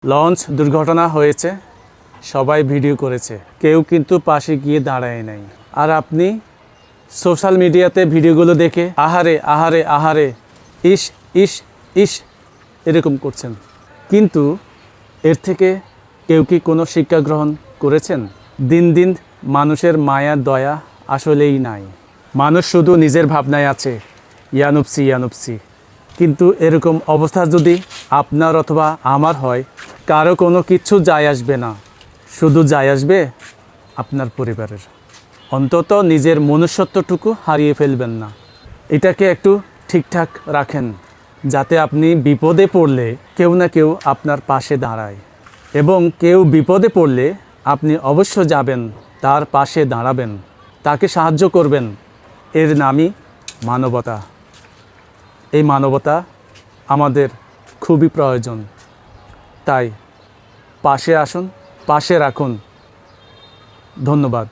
Launch দুর্ঘটনা হয়েছে, সবাই ভিডিও করেছে, কেউ কিন্তু পাশে গিয়ে দাঁড়ায় নাই। আর আপনি সোশ্যাল মিডিয়াতে ভিডিওগুলো দেখে আহারে আহারে আহারে, ইস ইস ইস এরকম করছেন। কিন্তু এর থেকে কেউ কি কোনো শিক্ষা গ্রহণ করেছেন? দিন দিন মানুষের মায়া দয়া আসলেই নাই। মানুষ শুধু নিজের ভাবনায় আছে, ইয়ানুপসি ইয়ানুপসি। কিন্তু এরকম অবস্থা যদি আপনার অথবা আমার হয়, কারো কোনো কিচ্ছু যায় আসবে না, শুধু যায় আসবে আপনার পরিবারের। অন্তত নিজের মনুষ্যত্বটুকু হারিয়ে ফেলবেন না। এটাকে একটু ঠিকঠাক রাখেন, যাতে আপনি বিপদে পড়লে কেউ না কেউ আপনার পাশে দাঁড়ায়। এবং কেউ বিপদে পড়লে আপনি অবশ্য যাবেন, তার পাশে দাঁড়াবেন, তাকে সাহায্য করবেন। এর নামই মানবতা। এই মানবতা আমাদের খুবই প্রয়োজন। তাই পাশে আসুন, পাশে রাখুন। ধন্যবাদ।